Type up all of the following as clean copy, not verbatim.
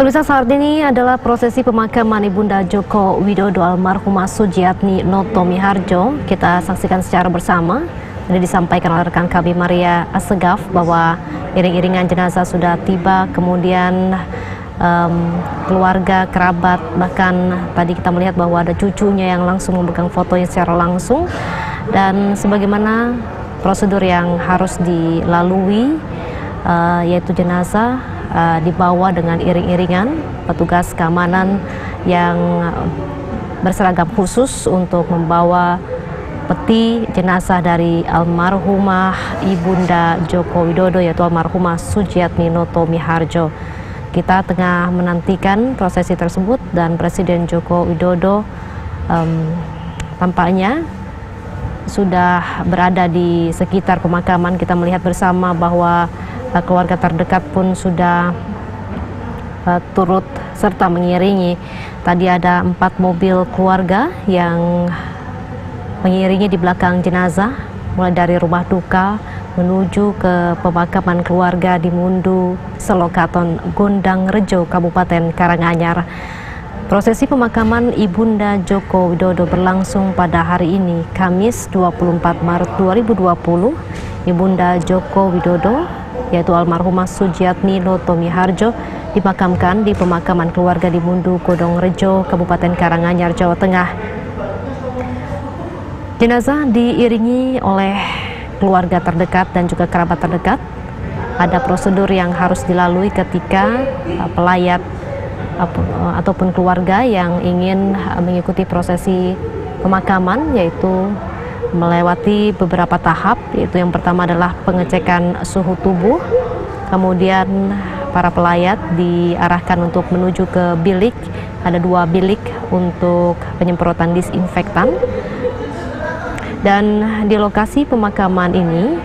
Pemirsa, saat ini adalah prosesi pemakaman Ibunda Joko Widodo almarhumah Sujiatmi Noto Miharjo. Kita saksikan secara bersama. Tadi disampaikan oleh rekan kami Maria Assegaf bahwa iring-iringan jenazah sudah tiba, kemudian keluarga, kerabat, bahkan tadi kita melihat bahwa ada cucunya yang langsung memegang fotonya secara langsung. Dan sebagaimana prosedur yang harus dilalui, yaitu jenazah dibawa dengan iring-iringan petugas keamanan yang berseragam khusus untuk membawa peti jenazah dari almarhumah Ibunda Joko Widodo, yaitu almarhumah Sujiatmi Noto Miharjo. Kita tengah menantikan prosesi tersebut dan Presiden Joko Widodo tampaknya sudah berada di sekitar pemakaman. Kita melihat bersama bahwa keluarga terdekat pun sudah turut serta mengiringi. Tadi ada 4 mobil keluarga yang mengiringi di belakang jenazah, mulai dari rumah duka menuju ke pemakaman keluarga di Mundu, Selokaton, Gondang Rejo, Kabupaten Karanganyar. Prosesi pemakaman Ibunda Joko Widodo berlangsung pada hari ini, Kamis 24 Maret 2020. Ibunda Joko Widodo, yaitu almarhumah Sujiatmi Noto Miharjo, dimakamkan di pemakaman keluarga di Mundu, Gondang Rejo, Kabupaten Karanganyar, Jawa Tengah. Jenazah diiringi oleh keluarga terdekat dan juga kerabat terdekat. Ada prosedur yang harus dilalui ketika pelayat ataupun keluarga yang ingin mengikuti prosesi pemakaman, yaitu melewati beberapa tahap, yaitu yang pertama adalah pengecekan suhu tubuh, kemudian para pelayat diarahkan untuk menuju ke bilik. Ada 2 bilik untuk penyemprotan disinfektan, dan di lokasi pemakaman ini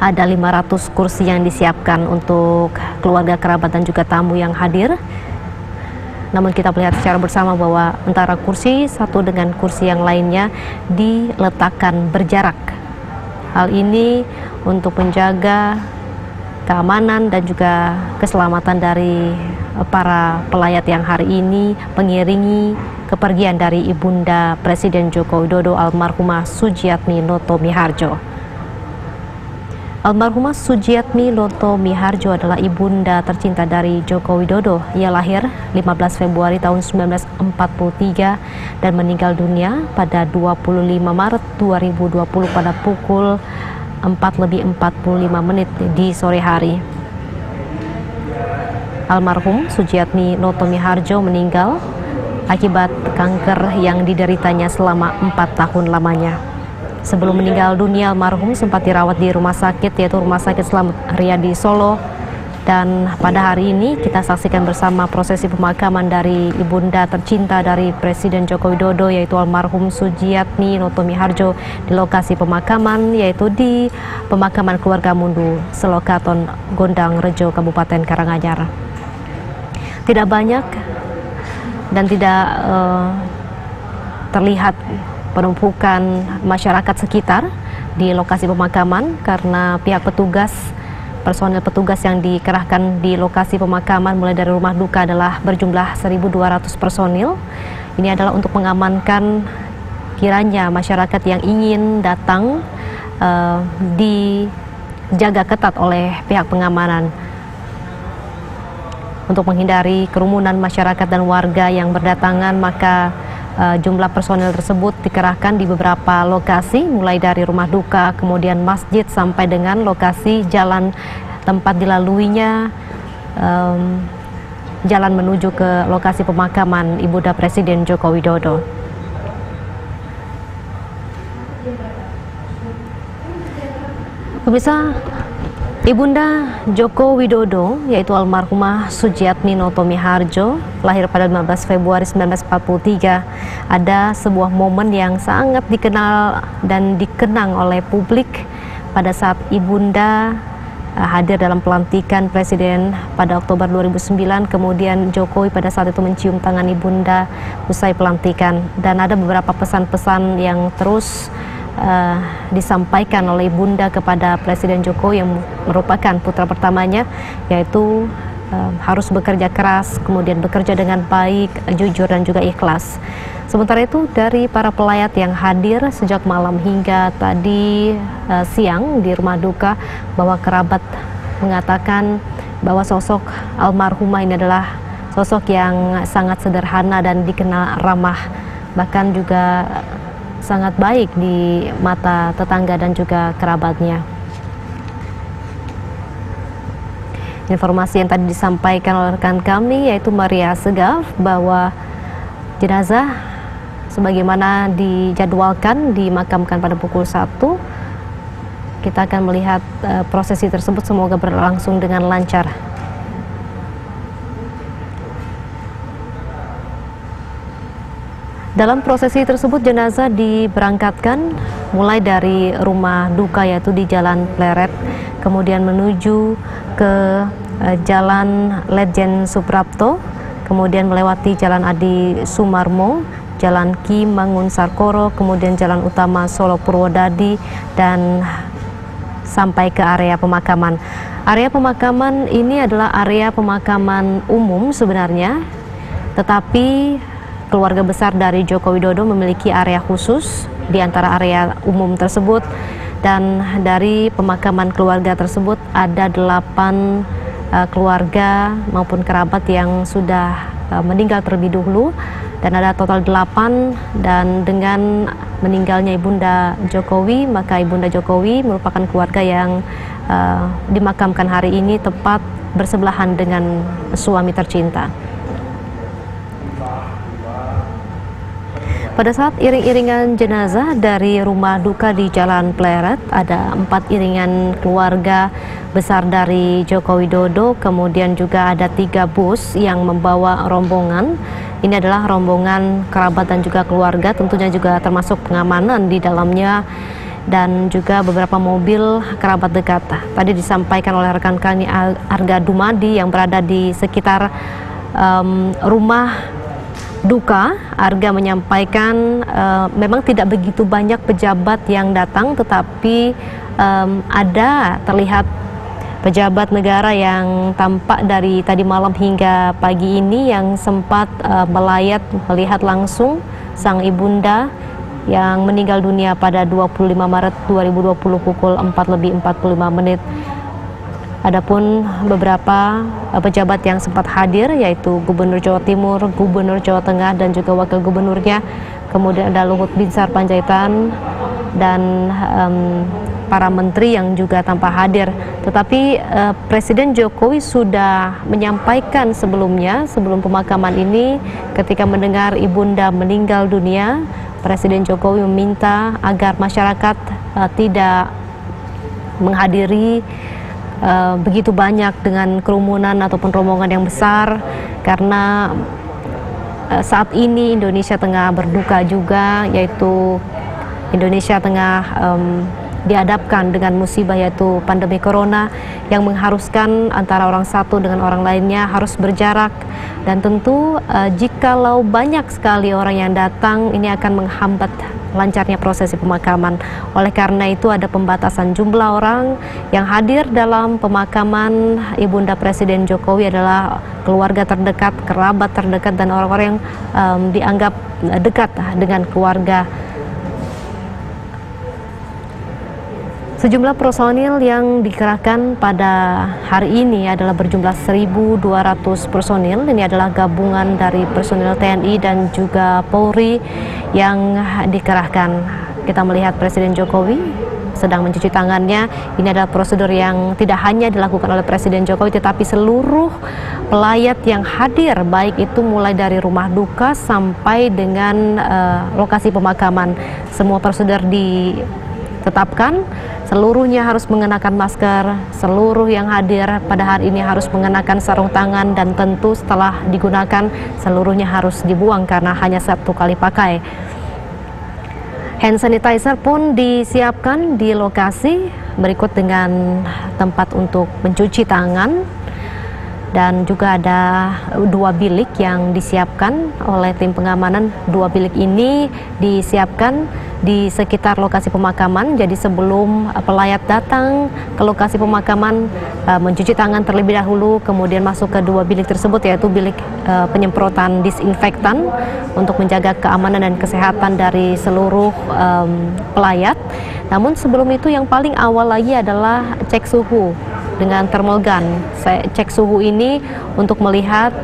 ada 500 kursi yang disiapkan untuk keluarga, kerabat, dan juga tamu yang hadir. Namun kita melihat secara bersama bahwa antara kursi satu dengan kursi yang lainnya diletakkan berjarak. Hal ini untuk menjaga keamanan dan juga keselamatan dari para pelayat yang hari ini mengiringi kepergian dari Ibunda Presiden Joko Widodo almarhumah Sujiatmi Noto Miharjo. Almarhumah Sujiatmi Noto Miharjo adalah ibunda tercinta dari Joko Widodo. Ia lahir 15 Februari tahun 1943 dan meninggal dunia pada 25 Maret 2020 pada pukul 4:45 di sore hari. Almarhum Sujiatmi Noto Miharjo meninggal akibat kanker yang dideritanya selama 4 tahun lamanya. Sebelum meninggal dunia, almarhum sempat dirawat di rumah sakit, yaitu Rumah Sakit Slamet Riyadi Solo. Dan pada hari ini kita saksikan bersama prosesi pemakaman dari ibunda tercinta dari Presiden Joko Widodo, yaitu almarhum Sujiatmi Noto Miharjo di lokasi pemakaman, yaitu di pemakaman keluarga Mundu, Selokaton, Gondang Rejo, Kabupaten Karanganyar. Tidak banyak dan tidak terlihat penumpukan masyarakat sekitar di lokasi pemakaman karena pihak petugas, personel petugas yang dikerahkan di lokasi pemakaman mulai dari rumah duka adalah berjumlah 1.200 personil. Ini adalah untuk mengamankan kiranya masyarakat yang ingin datang dijaga ketat oleh pihak pengamanan untuk menghindari kerumunan masyarakat dan warga yang berdatangan. Maka jumlah personel tersebut dikerahkan di beberapa lokasi, mulai dari rumah duka, kemudian masjid, sampai dengan lokasi jalan tempat dilaluinya jalan menuju ke lokasi pemakaman Ibunda Presiden Joko Widodo. Pemirsa, Ibunda Joko Widodo, yaitu almarhumah Sujiatmi Noto Miharjo, lahir pada 15 Februari 1943. Ada sebuah momen yang sangat dikenal dan dikenang oleh publik pada saat Ibunda hadir dalam pelantikan Presiden pada Oktober 2009. Kemudian Jokowi pada saat itu mencium tangan Ibunda usai pelantikan. Dan ada beberapa pesan-pesan yang terus disampaikan oleh Bunda kepada Presiden Jokowi yang merupakan putra pertamanya, yaitu harus bekerja keras, kemudian bekerja dengan baik, jujur dan juga ikhlas. Sementara itu dari para pelayat yang hadir sejak malam hingga tadi siang di rumah duka, bahwa kerabat mengatakan bahwa sosok almarhumah ini adalah sosok yang sangat sederhana dan dikenal ramah, bahkan juga sangat baik di mata tetangga dan juga kerabatnya. Informasi yang tadi disampaikan oleh rekan kami yaitu Maria Segaf bahwa jenazah sebagaimana dijadwalkan dimakamkan pada pukul 1. Kita akan melihat prosesi tersebut, semoga berlangsung dengan lancar. Dalam prosesi tersebut jenazah diberangkatkan mulai dari rumah duka yaitu di Jalan Pleret, kemudian menuju ke Jalan Ledjen Suprapto, kemudian melewati Jalan Adi Sumarmo, Jalan Ki Mangunsarkoro, kemudian Jalan Utama Solo Purwodadi, dan sampai ke area pemakaman. Area pemakaman ini adalah area pemakaman umum sebenarnya, tetapi keluarga besar dari Joko Widodo memiliki area khusus di antara area umum tersebut, dan dari pemakaman keluarga tersebut ada 8 keluarga maupun kerabat yang sudah meninggal terlebih dahulu, dan ada total 8. Dan dengan meninggalnya Ibunda Jokowi, maka Ibunda Jokowi merupakan keluarga yang dimakamkan hari ini tepat bersebelahan dengan suami tercinta. Pada saat iring-iringan jenazah dari rumah duka di Jalan Pleret, ada 4 iringan keluarga besar dari Joko Widodo, kemudian juga ada 3 bus yang membawa rombongan. Ini adalah rombongan kerabat dan juga keluarga, tentunya juga termasuk pengamanan di dalamnya, dan juga beberapa mobil kerabat dekat. Tadi disampaikan oleh rekan kami Arga Dumadi yang berada di sekitar rumah duka. Arga menyampaikan memang tidak begitu banyak pejabat yang datang, tetapi ada terlihat pejabat negara yang tampak dari tadi malam hingga pagi ini yang sempat melayat melihat langsung sang ibunda yang meninggal dunia pada 25 Maret 2020 pukul 4:45. Adapun beberapa pejabat yang sempat hadir yaitu Gubernur Jawa Timur, Gubernur Jawa Tengah, dan juga Wakil Gubernurnya. Kemudian ada Luhut Binsar Panjaitan dan para menteri yang juga tanpa hadir. Tetapi Presiden Jokowi sudah menyampaikan sebelumnya, sebelum pemakaman ini, ketika mendengar ibunda meninggal dunia, Presiden Jokowi meminta agar masyarakat tidak menghadiri begitu banyak dengan kerumunan ataupun rombongan yang besar, karena saat ini Indonesia tengah berduka juga, yaitu Indonesia tengah dihadapkan dengan musibah yaitu pandemi corona yang mengharuskan antara orang satu dengan orang lainnya harus berjarak, dan tentu jikalau banyak sekali orang yang datang ini akan menghambat lancarnya prosesi pemakaman. Oleh karena itu ada pembatasan jumlah orang yang hadir dalam pemakaman Ibunda Presiden Jokowi adalah keluarga terdekat, kerabat terdekat, dan orang-orang yang dianggap dekat dengan keluarga. Sejumlah personil yang dikerahkan pada hari ini adalah berjumlah 1.200 personil. Ini adalah gabungan dari personil TNI dan juga Polri yang dikerahkan. Kita melihat Presiden Jokowi sedang mencuci tangannya. Ini adalah prosedur yang tidak hanya dilakukan oleh Presiden Jokowi, tetapi seluruh pelayat yang hadir, baik itu mulai dari rumah duka sampai dengan lokasi pemakaman. Semua prosedur ditetapkan, seluruhnya harus mengenakan masker, seluruh yang hadir pada hari ini harus mengenakan sarung tangan, dan tentu setelah digunakan seluruhnya harus dibuang karena hanya 1 kali pakai. Hand sanitizer pun disiapkan di lokasi berikut dengan tempat untuk mencuci tangan. dan juga ada 2 bilik yang disiapkan oleh tim pengamanan. 2 bilik ini disiapkan di sekitar lokasi pemakaman, jadi sebelum pelayat datang ke lokasi pemakaman, mencuci tangan terlebih dahulu, kemudian masuk ke 2 bilik tersebut, yaitu bilik penyemprotan disinfektan untuk menjaga keamanan dan kesehatan dari seluruh pelayat. Namun sebelum itu yang paling awal lagi adalah cek suhu dengan thermal gun. Saya cek suhu ini untuk melihat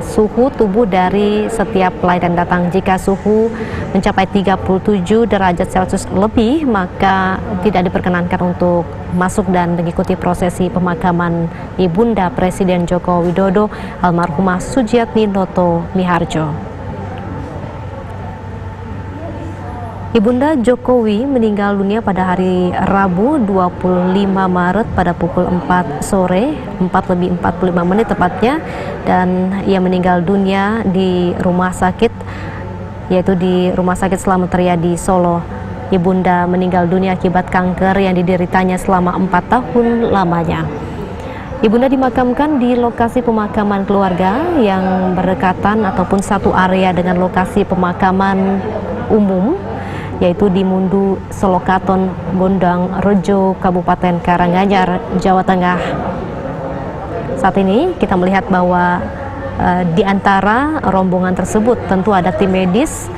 suhu tubuh dari setiap pelayat yang datang. Jika suhu mencapai 37 derajat Celcius lebih, maka tidak diperkenankan untuk masuk dan mengikuti prosesi pemakaman Ibunda Presiden Joko Widodo, almarhumah Sujiatmi Noto Miharjo. Ibunda Jokowi meninggal dunia pada hari Rabu 25 Maret pada pukul 4 sore, 4:45 tepatnya, dan ia meninggal dunia di rumah sakit, yaitu di Rumah Sakit Slamet Riyadi Solo. Ibunda meninggal dunia akibat kanker yang dideritanya selama 4 tahun lamanya. Ibunda dimakamkan di lokasi pemakaman keluarga yang berdekatan ataupun satu area dengan lokasi pemakaman umum, yaitu di Mundu Solokaton, Gondang Rejo, Kabupaten Karanganyar, Jawa Tengah. Saat ini kita melihat bahwa di antara rombongan tersebut tentu ada tim medis,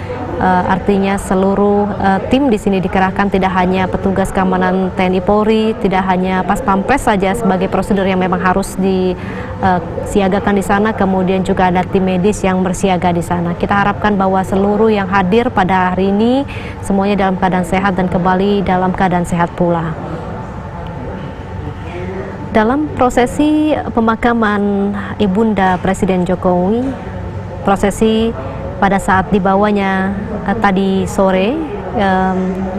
artinya seluruh tim di sini dikerahkan, tidak hanya petugas keamanan TNI Polri, tidak hanya Pas Pampres saja sebagai prosedur yang memang harus disiagakan di sana, kemudian juga ada tim medis yang bersiaga di sana. Kita harapkan bahwa seluruh yang hadir pada hari ini semuanya dalam keadaan sehat dan kembali dalam keadaan sehat pula. Dalam prosesi pemakaman Ibunda Presiden Jokowi, prosesi pada saat dibawanya tadi sore,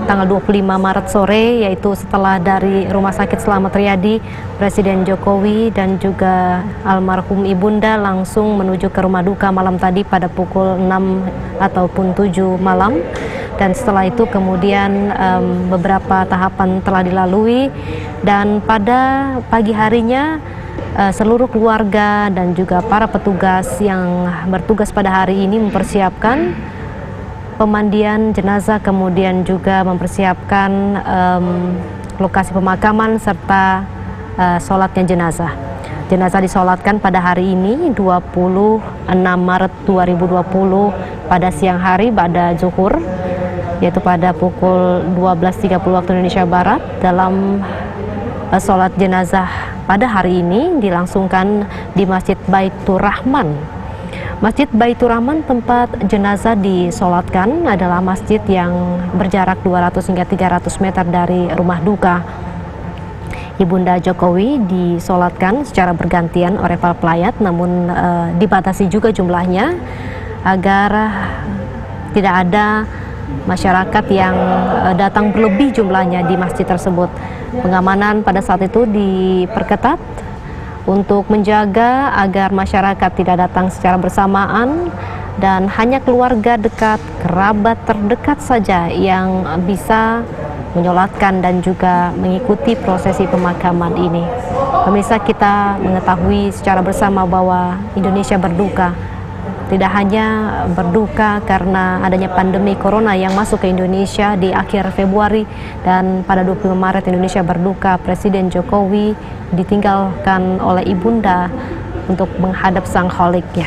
tanggal 25 Maret sore, yaitu setelah dari Rumah Sakit Slamet Riyadi, Presiden Jokowi dan juga almarhum Ibunda langsung menuju ke rumah duka malam tadi pada pukul 6 ataupun 7 malam. Dan setelah itu kemudian beberapa tahapan telah dilalui, dan pada pagi harinya seluruh keluarga dan juga para petugas yang bertugas pada hari ini mempersiapkan pemandian jenazah, kemudian juga mempersiapkan lokasi pemakaman serta sholatnya jenazah. Jenazah disolatkan pada hari ini 26 Maret 2020 pada siang hari pada zuhur, yaitu pada pukul 12.30 waktu Indonesia Barat. Dalam sholat jenazah pada hari ini dilangsungkan di Masjid Baitur Rahman. Masjid Baitur Rahman tempat jenazah disolatkan adalah masjid yang berjarak 200 hingga 300 meter dari rumah duka. Ibunda Jokowi disolatkan secara bergantian oleh para pelayat, namun dibatasi juga jumlahnya agar tidak ada masyarakat yang datang berlebih jumlahnya di masjid tersebut. Pengamanan pada saat itu diperketat untuk menjaga agar masyarakat tidak datang secara bersamaan dan hanya keluarga dekat, kerabat terdekat saja yang bisa menyolatkan dan juga mengikuti prosesi pemakaman ini. Pemirsa, kita mengetahui secara bersama bahwa Indonesia berduka. Tidak hanya berduka karena adanya pandemi corona yang masuk ke Indonesia di akhir Februari, dan pada 25 Maret Indonesia berduka Presiden Jokowi ditinggalkan oleh Ibunda untuk menghadap Sang Kholik, ya.